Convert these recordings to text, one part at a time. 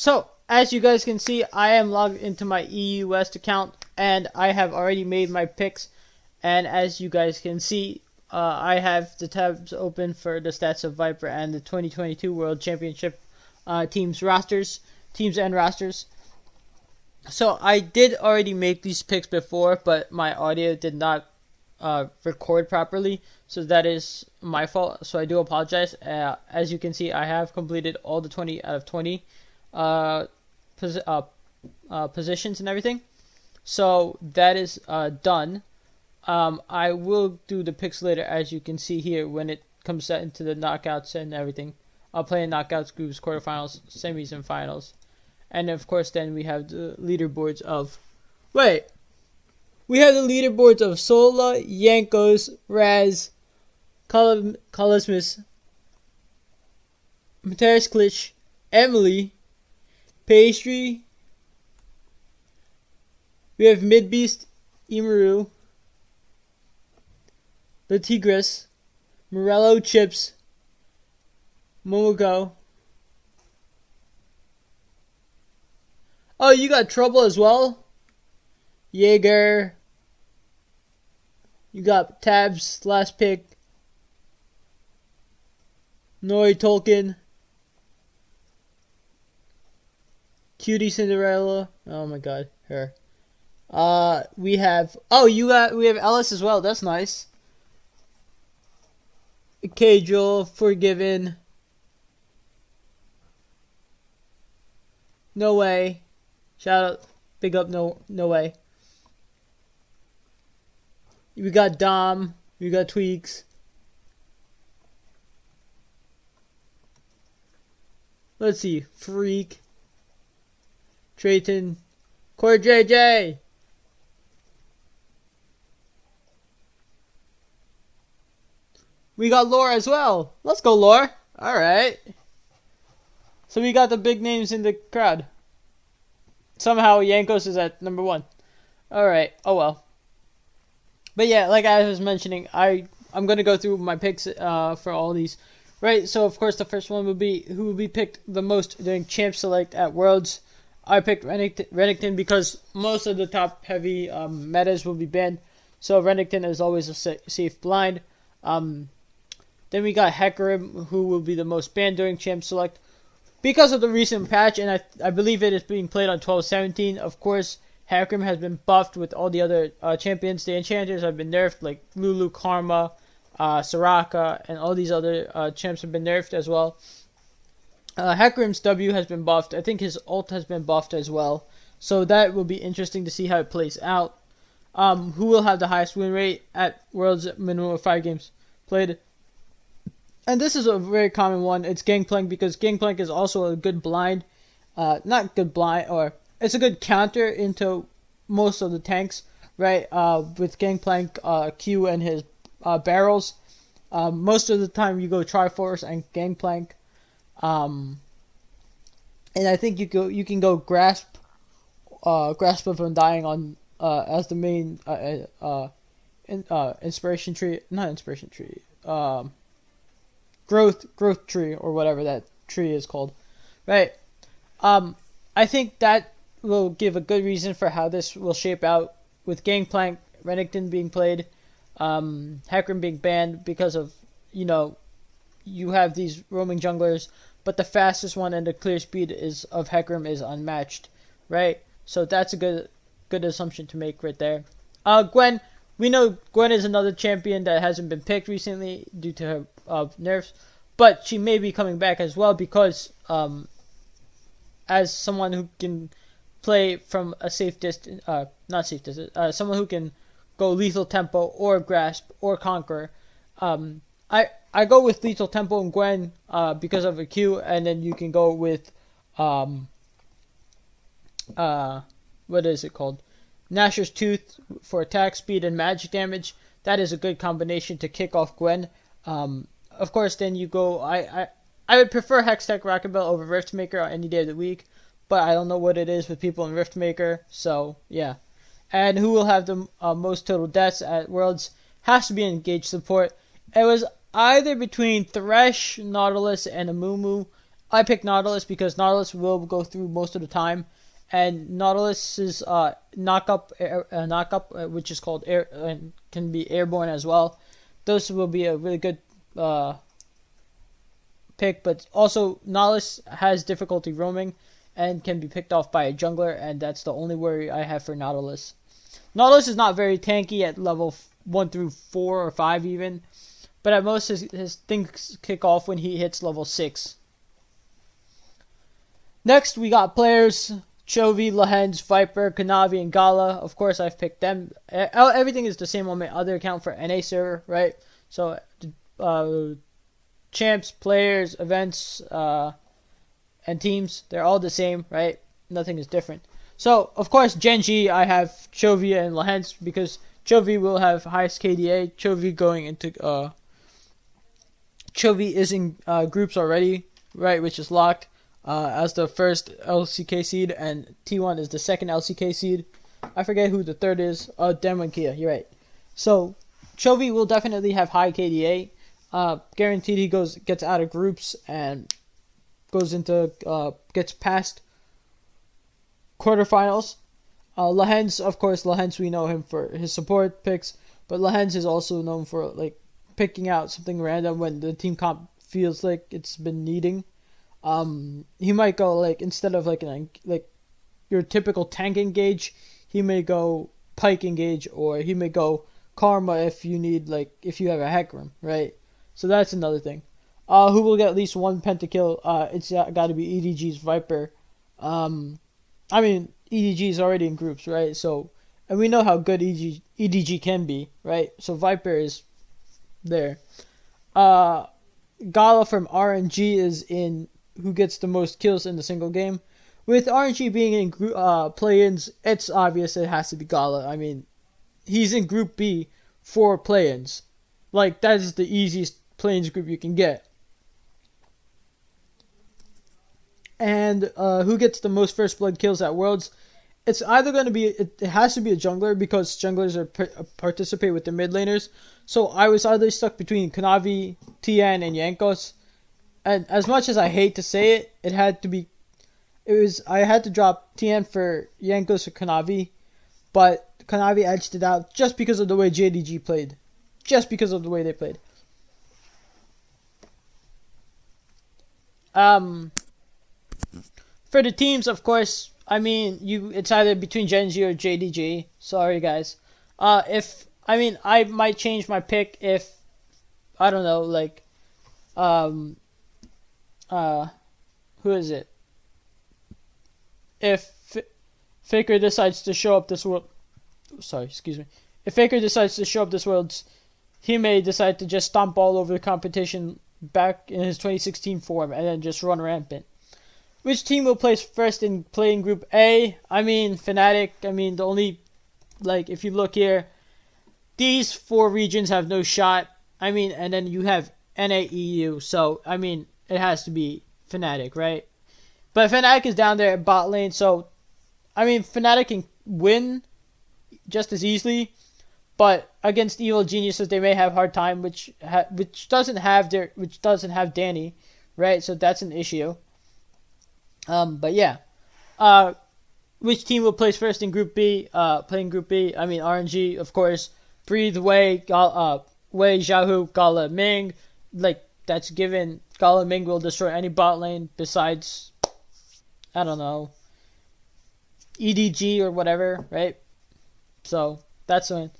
So, as you guys can see, I am logged into my EU West account, and I have already made my picks. And as you guys can see, I have the tabs open for the stats of Viper and the 2022 World Championship teams and rosters. So I did already make these picks before, but my audio did not record properly, so that is my fault. So I do apologize. As you can see, I have completed all the 20 out of 20 positions and everything. So that is done. I will do the picks later, as you can see here, when it comes into the knockouts and everything. I'll play in knockouts, groups, quarterfinals, semis, and finals. And of course, then we have the leaderboards of... We have the leaderboards of Sola, Yankos, Raz, Kolismus, Materis Klitsch, Emily, Pastry. We have Midbeast, Imaru, the Tigress, Morello, Chips, Momoko. Oh, you got Trouble as well? Jaeger. You got Tabs, last pick. Nori Tolkien. Cutie Cinderella. Oh my god, her. We have we have Ellis as well. That's nice. Cajal, Forgiven. No Way. Shout out, big up, no way. We got Dom. We got Tweaks. Let's see, Freak. Trayton. Core JJ. We got Laura as well. Let's go, Laura. Alright. So we got the big names in the crowd. Somehow Yankos is at number 1. Alright. Oh well. But yeah, like I was mentioning, I'm going to go through my picks for all these. Right, so of course the first one would be who would be picked the most during Champ Select at Worlds. I picked Renekton because most of the top heavy metas will be banned. So Renekton is always a safe blind. Then we got Hecarim, who will be the most banned during Champ Select because of the recent patch, and I believe it is being played on 12-17. Of course, Hecarim has been buffed with all the other champions. The enchanters have been nerfed, like Lulu, Karma, Soraka, and all these other champs have been nerfed as well. Hecarim's W has been buffed. I think his ult has been buffed as well. So that will be interesting to see how it plays out. Who will have the highest win rate at Worlds minimum of 5 games played? And this is a very common one. It's Gangplank, because Gangplank is also a good blind. Not good blind, or it's a good counter into most of the tanks, right? With Gangplank, Q, and his barrels. Most of the time you go Triforce and Gangplank. And I think you can go Grasp of Undying on as the main inspiration tree, not inspiration tree, growth tree, or whatever that tree is called, right? I think that will give a good reason for how this will shape out, with Gangplank, Renekton being played, Hecarim being banned because of, you have these roaming junglers, but the fastest one and the clear speed of Hecarim is unmatched, right? So that's a good assumption to make right there. Gwen, we know Gwen is another champion that hasn't been picked recently due to her nerfs, but she may be coming back as well, because as someone who can play from a safe distance, someone who can go lethal tempo or grasp or conquer, I go with lethal tempo and Gwen because of a Q, and then you can go with what is it called? Gnasher's Tooth for attack speed and magic damage. That is a good combination to kick off Gwen. Of course, then you go. I would prefer Hextech Rocket Belt over Riftmaker any day of the week, but I don't know what it is with people in Riftmaker. So yeah. And who will have the most total deaths at Worlds has to be engaged support. It was either between Thresh, Nautilus, and Amumu. I picked Nautilus because Nautilus will go through most of the time, and Nautilus's knock up, which is called air and can be airborne as well. Those will be a really good pick, but also Nautilus has difficulty roaming and can be picked off by a jungler, and that's the only worry I have for Nautilus. Nautilus is not very tanky at level 1 through 4 or 5 even, but at most his things kick off when he hits level 6. Next, we got players: Chovy, Lehends, Viper, Kanavi, and Gala. Of course, I've picked them. Everything is the same on my other account for NA server, right? So, champs, players, events, and teams, they're all the same, right? Nothing is different. So, of course, Gen G, I have Chovy and Lehends because Chovy will have highest KDA. Chovy is in groups already, right, which is locked as the first LCK seed, and T1 is the second LCK seed. I forget who the third is. Demo and Kia, you're right. So, Chovy will definitely have high KDA. Guaranteed he gets out of groups and gets past quarterfinals. Lehends, of course, we know him for his support picks, but Lehends is also known for like picking out something random when the team comp feels like it's been needing. He might go like, instead of like your typical tank engage, he may go pike engage, or he may go karma if you have a Hecarim, right? So that's another thing. Who will get at least one pentakill? It's got to be EDG's Viper. EDG is already in groups, right? So, and we know how good EDG can be, right? So Viper is there. Gala from RNG is in who gets the most kills in the single game. With RNG being in play-ins, it's obvious it has to be Gala. I mean, he's in Group B for play-ins. Like, that is the easiest play-ins group you can get. And who gets the most first blood kills at Worlds? It's either going to be, it has to be a jungler, because junglers participate with the mid laners. So I was either stuck between Kanavi, Tian, and Yankos. And as much as I hate to say it, I had to drop Tian for Yankos or Kanavi. But Kanavi edged it out just because of the way JDG played. Just because of the way they played. For the teams, of course, it's either between Gen Z or JDG. Sorry, guys. I might change my pick if, I don't know, like, who is it? If Faker decides to show up this world, If Faker decides to show up this world, he may decide to just stomp all over the competition back in his 2016 form and then just run rampant. Which team will place first in playing Group A? Fnatic. The only, if you look here, these 4 regions have no shot. And then you have NAEU. So, it has to be Fnatic, right? But Fnatic is down there at bot lane. So, Fnatic can win just as easily. But against Evil Geniuses, they may have hard time, which doesn't have Danny, right? So that's an issue. But yeah. Which team will place first in Group B? Playing Group B, RNG, of course. Breathe, Wei, Xiaohu, Gala, Ming. That's given. Gala, Ming will destroy any bot lane besides, I don't know, EDG or whatever, right? So, that's one.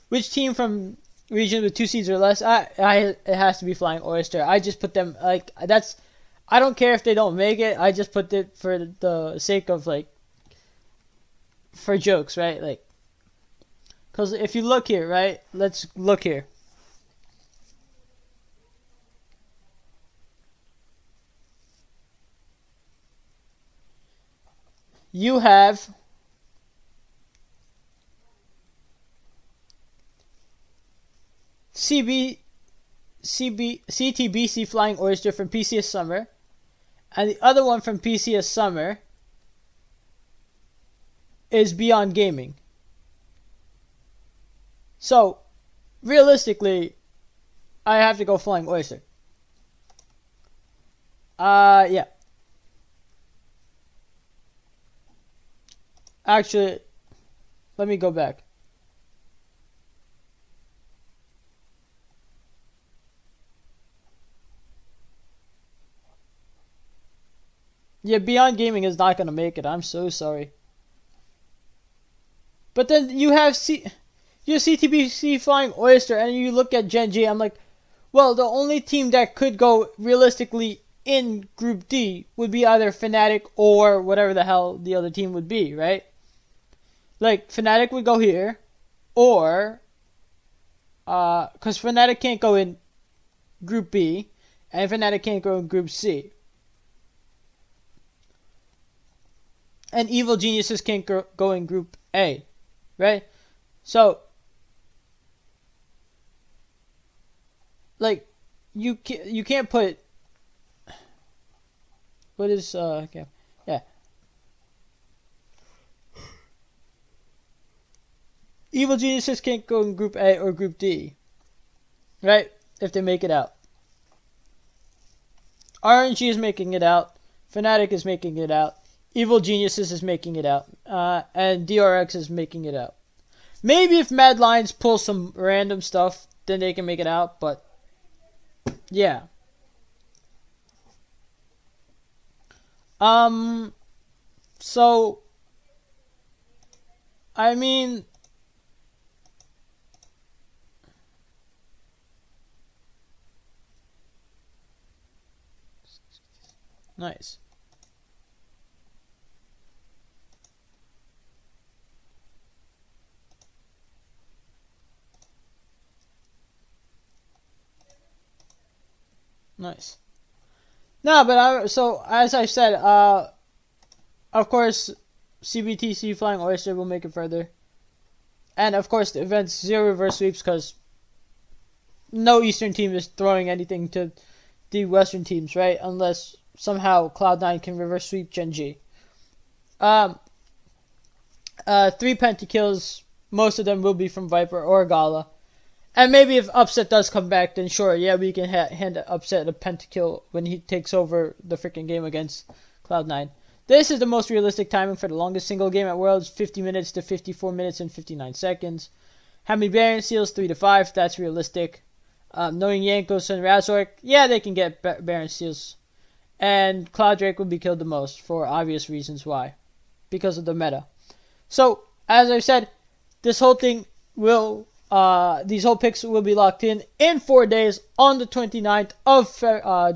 Which team from region with 2 seeds or less? It has to be Flying Oyster. I just put them, I don't care if they don't make it. I just put it for the sake of, for jokes, right? Because if you look here, right? Let's look here. You have CTBC Flying Oyster from PCS Summer, and the other one from PCS Summer is Beyond Gaming. So, realistically, I have to go Flying Oyster. Yeah. Actually, let me go back. Yeah, Beyond Gaming is not gonna make it. I'm so sorry. But then you have CTBC Flying Oyster, and you look at Gen G. I'm like, well, the only team that could go realistically in Group D would be either Fnatic or whatever the hell the other team would be, right? Like, Fnatic would go here, or, because Fnatic can't go in Group B, and Fnatic can't go in Group C. And Evil Geniuses can't go in Group A, right? So, like, you can't put, what is, okay, yeah. Evil Geniuses can't go in Group A or Group D, right? If they make it out. RNG is making it out. Fnatic is making it out. Evil Geniuses is making it out. And DRX is making it out. Maybe if Mad Lions pull some random stuff, then they can make it out, but yeah. So, I mean, nice. Nice. No, but so as I said, of course, CBTC Flying Oyster will make it further, and of course the event's 0 reverse sweeps because no Eastern team is throwing anything to the Western teams, right? Unless somehow Cloud9 can reverse sweep Gen G. 3 pentakills, most of them will be from Viper or Gala. And maybe if Upset does come back, then sure, yeah, we can hand Upset a pentakill when he takes over the freaking game against Cloud9. This is the most realistic timing for the longest single game at Worlds, 50 minutes to 54 minutes and 59 seconds. How many Baron Seals? 3 to 5, that's realistic. Knowing Jankos and Razork, yeah, they can get Baron Seals. And Cloud Drake will be killed the most for obvious reasons why. Because of the meta. So, as I said, this whole thing will... these whole picks will be locked in 4 days on the 29th of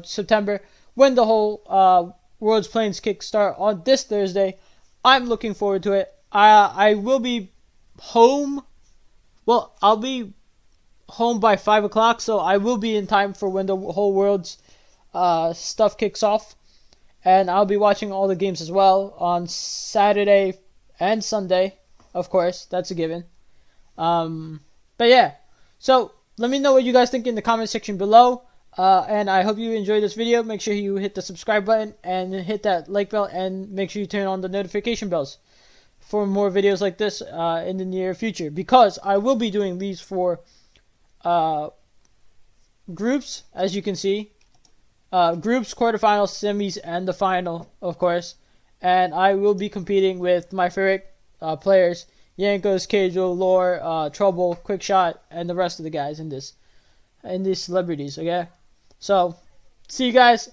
September when the whole World's Plains kick start on this Thursday. I'm looking forward to it. I will be home. Well, I'll be home by 5 o'clock, so I will be in time for when the whole World's stuff kicks off. And I'll be watching all the games as well on Saturday and Sunday, of course. That's a given. But yeah, so let me know what you guys think in the comment section below. And I hope you enjoyed this video. Make sure you hit the subscribe button and hit that like bell, and make sure you turn on the notification bells for more videos like this in the near future. Because I will be doing these for groups, as you can see. Groups, quarterfinals, semis, and the final, of course. And I will be competing with my favorite players. Jankos, Keijo, Lore, Trouble, Quickshot, and the rest of the guys in these celebrities, okay? So, see you guys,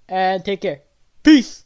and take care. Peace!